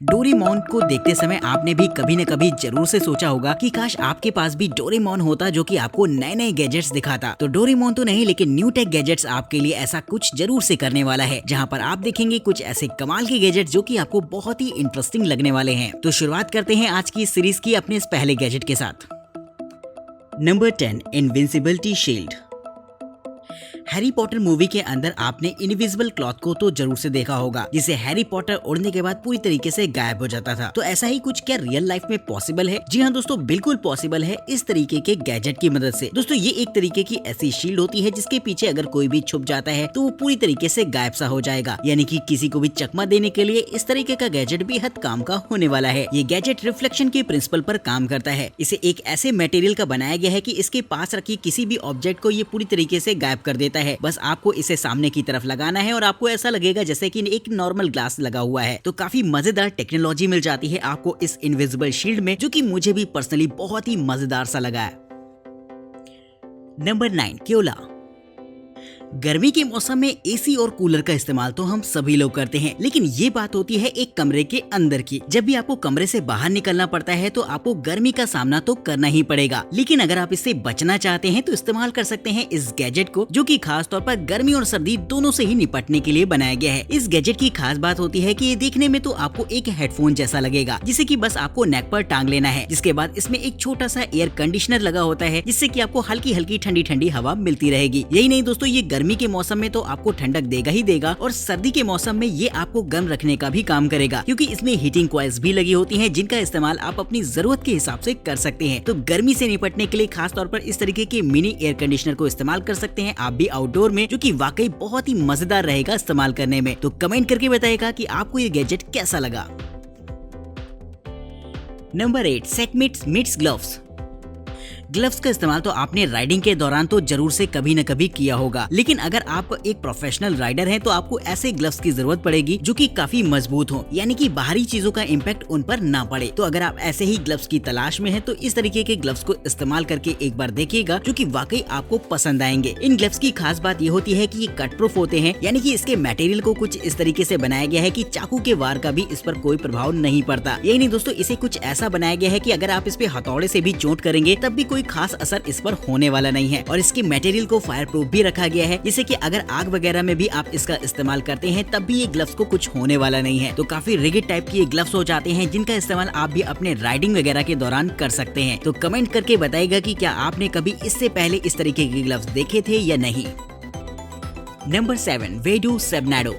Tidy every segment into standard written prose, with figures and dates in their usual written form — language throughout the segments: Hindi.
डोरेमोन को देखते समय आपने भी कभी न कभी जरूर से सोचा होगा कि काश आपके पास भी डोरेमोन होता जो कि आपको नए नए गैजेट्स दिखाता। तो डोरेमोन तो नहीं, लेकिन न्यू टेक गैजेट्स आपके लिए ऐसा कुछ जरूर से करने वाला है, जहां पर आप देखेंगे कुछ ऐसे कमाल के गैजेट्स जो कि आपको बहुत ही इंटरेस्टिंग लगने वाले हैं। तो शुरुआत करते हैं आज की इस सीरीज की अपने इस पहले गैजेट के साथ। Number 10, invincibility shield. Harry Potter movie के अंदर आपने इनविजिबल क्लॉथ को तो जरूर से देखा होगा, जिसे हैरी पॉटर उड़ने के बाद पूरी तरीके से गायब हो जाता था। तो ऐसा ही कुछ क्या रियल लाइफ में पॉसिबल है? जी हाँ दोस्तों, बिल्कुल पॉसिबल है इस तरीके के गैजेट की मदद से। दोस्तों ये एक तरीके की ऐसी शील्ड होती है जिसके पीछे अगर कोई भी छुप जाता है तो वो पूरी तरीके से गायब सा हो जाएगा, यानी कि किसी को भी चकमा देने के लिए इस तरीके का गैजेट बेहद काम का होने वाला है। ये गैजेट रिफ्लेक्शन के प्रिंसिपल पर काम करता है। इसे एक ऐसे मटेरियल का बनाया गया है कि इसके पास रखी किसी भी ऑब्जेक्ट को ये पूरी तरीके से गायब कर देता है। बस आपको इसे सामने की तरफ लगाना है और आपको ऐसा लगेगा जैसे कि एक नॉर्मल ग्लास लगा हुआ है। तो काफी मजेदार टेक्नोलॉजी मिल जाती है आपको इस इनविजिबल शील्ड में, जो कि मुझे भी पर्सनली बहुत ही मजेदार सा लगा है। नंबर 9, क्योला। गर्मी के मौसम में एसी और कूलर का इस्तेमाल तो हम सभी लोग करते हैं, लेकिन ये बात होती है एक कमरे के अंदर की। जब भी आपको कमरे से बाहर निकलना पड़ता है तो आपको गर्मी का सामना तो करना ही पड़ेगा, लेकिन अगर आप इससे बचना चाहते हैं तो इस्तेमाल कर सकते हैं इस गैजेट को, जो कि खास तौर पर गर्मी और सर्दी दोनों से ही निपटने के लिए बनाया गया है। इस गैजेट की खास बात होती है कि ये देखने में तो आपको एक हेडफोन जैसा लगेगा, जिसे कि बस आपको नेक पर टांग लेना है। जिसके बाद इसमें एक छोटा सा एयर कंडीशनर लगा होता है, जिससे कि आपको हल्की हल्की ठंडी ठंडी हवा मिलती रहेगी। यही नहीं दोस्तों, ये गर्मी के मौसम में तो आपको ठंडक देगा ही देगा, और सर्दी के मौसम में ये आपको गर्म रखने का भी काम करेगा, क्योंकि इसमें हीटिंग कॉइल्स भी लगी होती हैं, जिनका इस्तेमाल आप अपनी जरूरत के हिसाब से कर सकते हैं। तो गर्मी से निपटने के लिए खास तौर पर इस तरीके के मिनी एयर कंडीशनर को इस्तेमाल कर सकते हैं आप भी आउटडोर में, जो कि वाकई बहुत ही मजेदार रहेगा इस्तेमाल करने में। तो कमेंट करके बताइएगा कि आपको ये गैजेट कैसा लगा। नंबर 8, सेटमिट्स मिट्स ग्लव्स। ग्लव्स का इस्तेमाल तो आपने राइडिंग के दौरान तो जरूर से कभी न कभी किया होगा, लेकिन अगर आप एक प्रोफेशनल राइडर हैं तो आपको ऐसे ग्लव्स की जरूरत पड़ेगी जो कि काफी मजबूत हो, यानी कि बाहरी चीजों का इम्पैक्ट उन पर ना पड़े। तो अगर आप ऐसे ही ग्लव्स की तलाश में हैं तो इस तरीके के ग्लव्स को इस्तेमाल करके एक बार देखिएगा, जो कि वाकई आपको पसंद आएंगे। इन ग्लव्स की खास बात ये होती है कि ये कट प्रूफ होते हैं, यानी कि इसके मटेरियल को कुछ इस तरीके से बनाया गया है कि चाकू के वार का भी इस पर कोई प्रभाव नहीं पड़ता। यही नहीं दोस्तों, इसे कुछ ऐसा बनाया गया है कि अगर आप इस पे हथौड़े से भी चोट करेंगे तब भी कोई खास असर इस पर होने वाला नहीं है। और इसके मटेरियल को फायर प्रूफ भी रखा गया है, जिससे कि अगर आग वगैरह में भी आप इसका इस्तेमाल करते हैं तब भी ये ग्लव्स को कुछ होने वाला नहीं है। तो काफी रिगिड टाइप के ये ग्लव्स हो जाते हैं, जिनका इस्तेमाल आप भी अपने राइडिंग वगैरह के दौरान कर सकते हैं। तो कमेंट करके बताइएगा कि क्या आपने कभी इससे पहले इस तरीके के ग्लव्स देखे थे या नहीं। नंबर 7, वेडो सेबनाडो।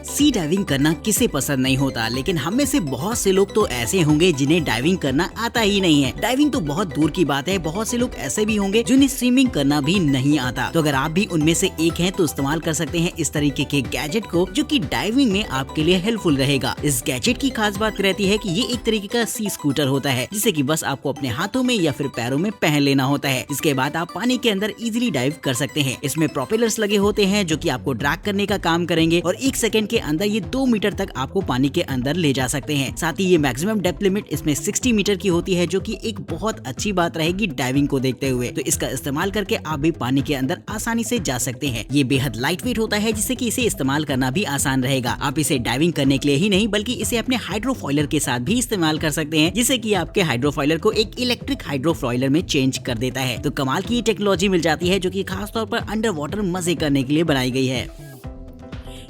सी डाइविंग करना किसे पसंद नहीं होता, लेकिन हम में से बहुत से लोग तो ऐसे होंगे जिन्हें डाइविंग करना आता ही नहीं है। डाइविंग तो बहुत दूर की बात है, बहुत से लोग ऐसे भी होंगे जिन्हें स्विमिंग करना भी नहीं आता। तो अगर आप भी उनमें से एक हैं तो इस्तेमाल कर सकते हैं इस तरीके के गैजेट को, जो कि डाइविंग में आपके लिए हेल्पफुल रहेगा। इस गैजेट की खास बात रहती है कि ये एक तरीके का सी स्कूटर होता है, जिसे कि बस आपको अपने हाथों में या फिर पैरों में पहन लेना होता है। इसके बाद आप पानी के अंदर इजीली डाइव कर सकते हैं। इसमें प्रोपेलर्स लगे होते हैं जो कि आपको ड्रैग करने का काम करेंगे, और 1 सेकंड के अंदर ये 2 मीटर तक आपको पानी के अंदर ले जा सकते हैं। साथ ही ये मैक्सिमम डेप्थ लिमिट इसमें 60 मीटर की होती है, जो कि एक बहुत अच्छी बात रहेगी डाइविंग को देखते हुए। तो इसका इस्तेमाल करके आप भी पानी के अंदर आसानी से जा सकते हैं। ये बेहद लाइट वेट होता है, जिससे कि इसे इस्तेमाल करना भी आसान रहेगा। आप इसे डाइविंग करने के लिए ही नहीं बल्कि इसे अपने हाइड्रोफॉइलर के साथ भी इस्तेमाल कर सकते हैं, जिससे कि आपके हाइड्रोफॉइलर को एक इलेक्ट्रिक हाइड्रोफॉइलर में चेंज कर देता है। तो कमाल की टेक्नोलॉजी मिल जाती है, जो कि खास तौर पर अंडर वाटर मजे करने के लिए बनाई गई है।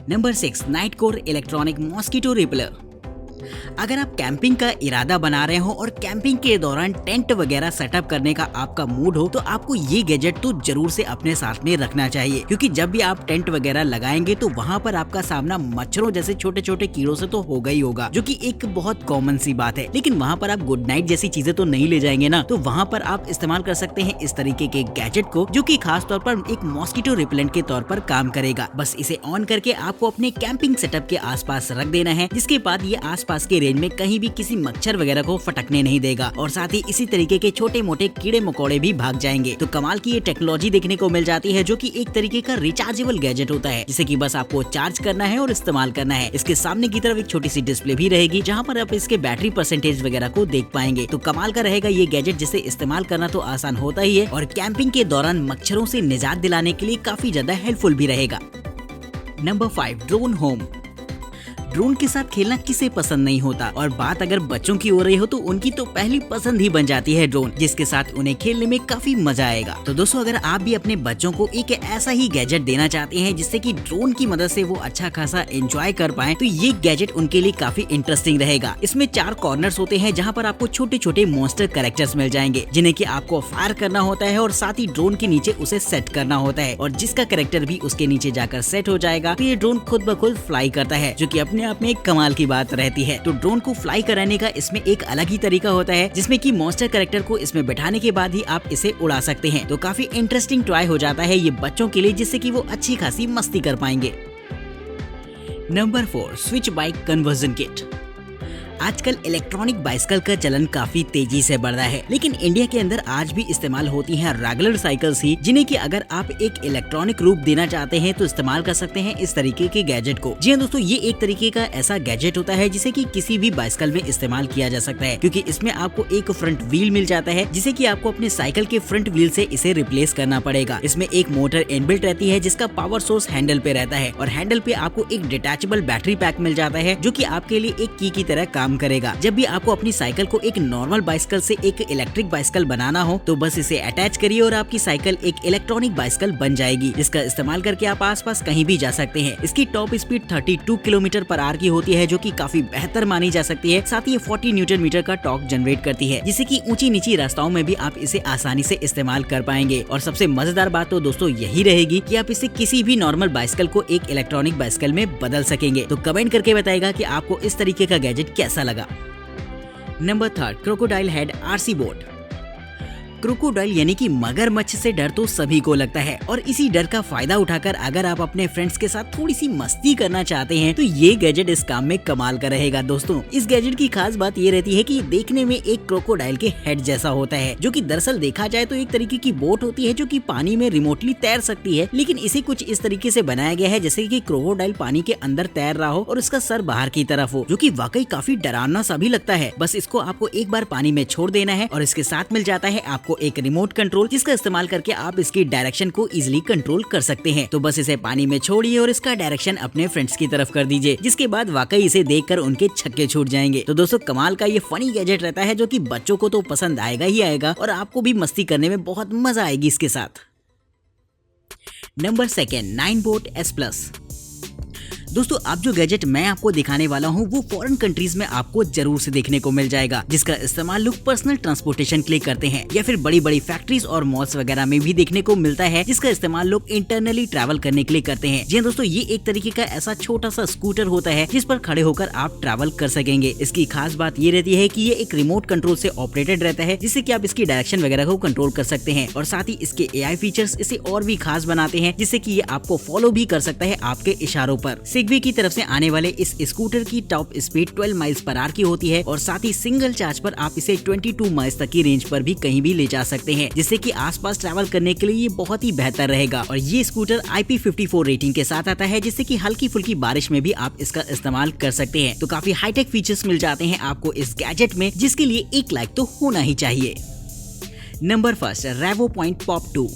Number 6, Knight Corps electronic mosquito repeller. अगर आप कैंपिंग का इरादा बना रहे हो और कैंपिंग के दौरान टेंट वगैरह सेटअप करने का आपका मूड हो, तो आपको ये गैजेट तो जरूर से अपने साथ में रखना चाहिए, क्योंकि जब भी आप टेंट वगैरह लगाएंगे तो वहाँ पर आपका सामना मच्छरों जैसे छोटे छोटे कीड़ों से तो होगा ही होगा, जो कि एक बहुत कॉमन सी बात है। लेकिन वहाँ पर आप गुड नाइट जैसी चीजें तो नहीं ले जाएंगे ना, तो वहाँ पर आप इस्तेमाल कर सकते हैं इस तरीके के गैजेट को, जो कि खास तौर पर एक मॉस्किटो रिपेलेंट के तौर पर काम करेगा। बस इसे ऑन करके आपको अपने कैंपिंग सेटअप के आसपास रख देना है, जिसके बाद ये आसपास के रेंज में कहीं भी किसी मच्छर वगैरह को फटकने नहीं देगा, और साथ ही इसी तरीके के छोटे मोटे कीड़े मकोड़े भी भाग जाएंगे। तो कमाल की ये टेक्नोलॉजी देखने को मिल जाती है, जो कि एक तरीके का रिचार्जेबल गैजेट होता है, जिसे कि बस आपको चार्ज करना है और इस्तेमाल करना है। इसके सामने की तरफ एक छोटी सी डिस्प्ले भी रहेगी, जहाँ पर आप इसके बैटरी परसेंटेज वगैरह को देख पाएंगे। तो कमाल का रहेगा ये गैजेट, जिसे इस्तेमाल करना तो आसान होता ही है, और कैंपिंग के दौरान मच्छरों से निजात दिलाने के लिए काफी ज्यादा हेल्पफुल भी रहेगा। Number 5, drone home. ड्रोन के साथ खेलना किसे पसंद नहीं होता, और बात अगर बच्चों की हो रही हो तो उनकी तो पहली पसंद ही बन जाती है ड्रोन, जिसके साथ उन्हें खेलने में काफी मजा आएगा। तो दोस्तों अगर आप भी अपने बच्चों को एक ऐसा ही गैजेट देना चाहते हैं जिससे कि ड्रोन की मदद से वो अच्छा खासा एंजॉय कर पाए, तो ये गैजेट उनके लिए काफी इंटरेस्टिंग रहेगा। इसमें 4 कॉर्नर्स होते हैं जहाँ पर आपको छोटे छोटे मॉन्स्टर कैरेक्टर्स मिल जाएंगे, जिन्हें कि आपको फायर करना होता है और साथ ही ड्रोन के नीचे उसे सेट करना होता है, और जिसका कैरेक्टर भी उसके नीचे जाकर सेट हो जाएगा तो ये ड्रोन खुद ब खुद फ्लाई करता है, जो कि अपने आप में एक कमाल की बात रहती है। तो ड्रोन को फ्लाई कराने का इसमें एक अलग ही तरीका होता है, जिसमें कि मॉन्स्टर कैरेक्टर को इसमें बैठाने के बाद ही आप इसे उड़ा सकते हैं। तो काफी इंटरेस्टिंग टॉय हो जाता है ये बच्चों के लिए, जिससे कि वो अच्छी खासी मस्ती कर पाएंगे। Number 4, switch bike conversion kit. आजकल इलेक्ट्रॉनिक बाइसिकल का चलन काफी तेजी से बढ़ रहा है, लेकिन इंडिया के अंदर आज भी इस्तेमाल होती हैं रेगुलर साइकिल्स ही, जिन्हें कि अगर आप एक इलेक्ट्रॉनिक रूप देना चाहते हैं तो इस्तेमाल कर सकते हैं इस तरीके के गैजेट को। जी हाँ दोस्तों, ये एक तरीके का ऐसा गैजेट होता है जिसे कि किसी भी बाइसिकल में इस्तेमाल किया जा सकता है, क्योंकि इसमें आपको एक फ्रंट व्हील मिल जाता है, जिसे कि आपको अपने साइकिल के फ्रंट व्हील से इसे रिप्लेस करना पड़ेगा। इसमें एक मोटर इनबिल्ट रहती है जिसका पावर सोर्स हैंडल पे रहता है, और हैंडल पे आपको एक डिटैचेबल बैटरी पैक मिल जाता है, जो कि आपके लिए एक की तरह काम करेगा। जब भी आपको अपनी साइकिल को एक नॉर्मल बाइसिकल से एक इलेक्ट्रिक बाइसिकल बनाना हो तो बस इसे अटैच करिए और आपकी साइकिल एक इलेक्ट्रॉनिक बाइसिकल बन जाएगी, जिसका इस्तेमाल करके आप आसपास कहीं भी जा सकते हैं। इसकी टॉप स्पीड 32 किलोमीटर/आवर की होती है, जो कि काफी बेहतर मानी जा सकती है। साथ ही ये 40 न्यूटन मीटर का टॉर्क जनरेट करती है, जिससे कि ऊंची नीची रास्ताओं में भी आप इसे आसानी से इस्तेमाल कर पाएंगे। और सबसे मजेदार बात तो दोस्तों यही रहेगी कि आप इसे किसी भी नॉर्मल बाइसिकल को एक इलेक्ट्रॉनिक बाइसिकल में बदल सकेंगे। तो कमेंट करके बताएगा कि आपको इस तरीके का गैजेट कैसा लगा। Number 3, crocodile head RC boat. Crocodile यानी कि मगरमच्छ से डर तो सभी को लगता है, और इसी डर का फायदा उठाकर अगर आप अपने फ्रेंड्स के साथ थोड़ी सी मस्ती करना चाहते हैं तो ये गैजेट इस काम में कमाल का रहेगा। दोस्तों इस गैजेट की खास बात ये रहती है कि देखने में एक क्रोकोडाइल के हेड जैसा होता है, जो कि दरअसल देखा जाए तो एक तरीके की बोट होती है जो कि पानी में रिमोटली तैर सकती है, लेकिन इसे कुछ इस तरीके से बनाया गया है जैसे कि क्रोकोडाइल पानी के अंदर तैर रहा हो और उसका सर बाहर की तरफ हो, जो कि वाकई काफी डरावना सा भी लगता है। बस इसको आपको एक बार पानी में छोड़ देना है और इसके साथ मिल जाता है आपको एक रिमोट कंट्रोल, जिसका इस्तेमाल करके आप इसकी डायरेक्शन को इजीली कंट्रोल कर सकते हैं। तो बस इसे पानी में छोड़िए और इसका डायरेक्शन अपने फ्रेंड्स की तरफ कर दीजिए, जिसके बाद वाकई इसे देखकर उनके छक्के छूट जाएंगे। तो दोस्तों कमाल का ये फनी गैजेट रहता है, जो कि बच्चों को तो पसंद आएगा ही आएगा और आपको भी मस्ती करने में बहुत मजा आएगी इसके साथ। Number 2, नाइनबोट S+। दोस्तों अब जो गैजेट मैं आपको दिखाने वाला हूँ वो फॉरेन कंट्रीज में आपको जरूर से देखने को मिल जाएगा, जिसका इस्तेमाल लोग पर्सनल ट्रांसपोर्टेशन के लिए करते हैं, या फिर बड़ी बड़ी फैक्ट्रीज और मॉल्स वगैरह में भी देखने को मिलता है, जिसका इस्तेमाल लोग इंटरनली ट्रैवल करने के लिए करते हैं। जी दोस्तों, ये एक तरीके का ऐसा छोटा सा स्कूटर होता है जिस पर खड़े होकर आप ट्रैवल कर सकेंगे। इसकी खास बात ये रहती है कि ये एक रिमोट कंट्रोल से ऑपरेटेड रहता है, जिससे कि आप इसकी डायरेक्शन वगैरह को कंट्रोल कर सकते हैं, और साथ ही इसके AI फीचर्स इसे और भी खास बनाते हैं, जिससे कि ये आपको फॉलो भी कर सकता है आपके इशारों पर। सिग्वी की तरफ से आने वाले इस स्कूटर की टॉप स्पीड 12 माइल्स/आवर की होती है, और साथ ही सिंगल चार्ज पर आप इसे 22 माइल्स तक की रेंज पर भी कहीं भी ले जा सकते हैं, जिससे कि आसपास ट्रैवल करने के लिए ये बहुत ही बेहतर रहेगा। और ये स्कूटर IP54 रेटिंग के साथ आता है, जिससे कि हल्की फुल्की बारिश में भी आप इसका इस्तेमाल कर सकते हैं। तो काफी हाईटेक फीचर्स मिल जाते हैं आपको इस गैजेट में, जिसके लिए एक लाइक तो होना ही चाहिए। Number 1, Revopoint POP 2।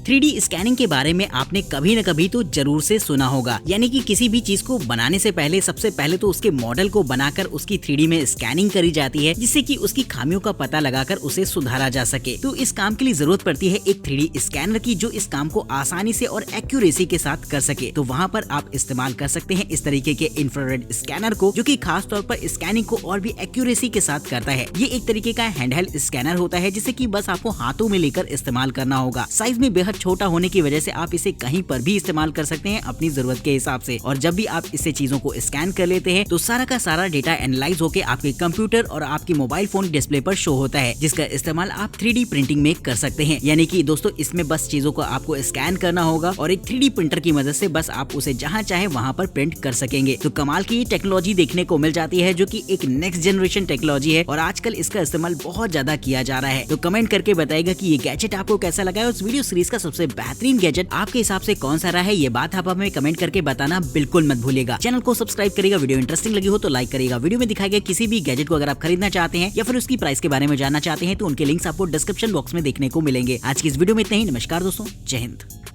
3D scanning के बारे में आपने कभी न कभी तो जरूर से सुना होगा, यानी कि किसी भी चीज को बनाने से पहले सबसे पहले तो उसके मॉडल को बनाकर उसकी 3D में स्कैनिंग करी जाती है, जिससे कि उसकी खामियों का पता लगाकर उसे सुधारा जा सके। तो इस काम के लिए जरूरत पड़ती है एक 3D स्कैनर की, जो इस काम को आसानी से और एक्यूरेसी के साथ कर सके। तो वहाँ पर आप इस्तेमाल कर सकते हैं इस तरीके के इंफ्रारेड स्कैनर को, जो कि खास तौर पर स्कैनिंग को और भी एक्यूरेसी के साथ करता है। ये एक तरीके का हैंडहेल्ड स्कैनर होता है, जिसे कि बस आपको हाथों में लेकर इस्तेमाल करना होगा। साइज में बेहद छोटा होने की वजह से आप इसे कहीं पर भी इस्तेमाल कर सकते हैं अपनी जरूरत के हिसाब से। और जब भी आप इससे चीजों को स्कैन कर लेते हैं तो सारा का सारा डेटा एनालाइज होकर आपके कंप्यूटर और आपके मोबाइल फोन डिस्प्ले पर शो होता है, जिसका इस्तेमाल आप 3D प्रिंटिंग में कर सकते हैं। यानी कि दोस्तों इसमें बस चीजों को आपको स्कैन करना होगा और एक 3D प्रिंटर की मदद से बस आप उसे जहां चाहे वहां पर प्रिंट कर सकेंगे। तो कमाल की टेक्नोलॉजी देखने को मिल जाती है, जो कि एक नेक्स्ट जनरेशन टेक्नोलॉजी है और आजकल इसका इस्तेमाल बहुत ज्यादा किया जा रहा है। तो कमेंट करके बताइएगा कि ये गैजेट आपको कैसा लगा है, उस वीडियो सीरीज का सबसे बेहतरीन गैजेट आपके हिसाब से कौन सा रहा है, ये बात आप हमें कमेंट करके बताना बिल्कुल मत भूलिएगा। चैनल को सब्सक्राइब करिएगा, वीडियो इंटरेस्टिंग लगी हो तो लाइक करिएगा। वीडियो में दिखाए गए किसी भी गैजेट को अगर आप खरीदना चाहते हैं या फिर उसकी प्राइस के बारे में जानना चाहते हैं तो उनके लिंक्स आपको डिस्क्रिप्शन बॉक्स में देखने को मिलेंगे। आज की इस वीडियो में इतना ही। नमस्कार दोस्तों, जय हिंद।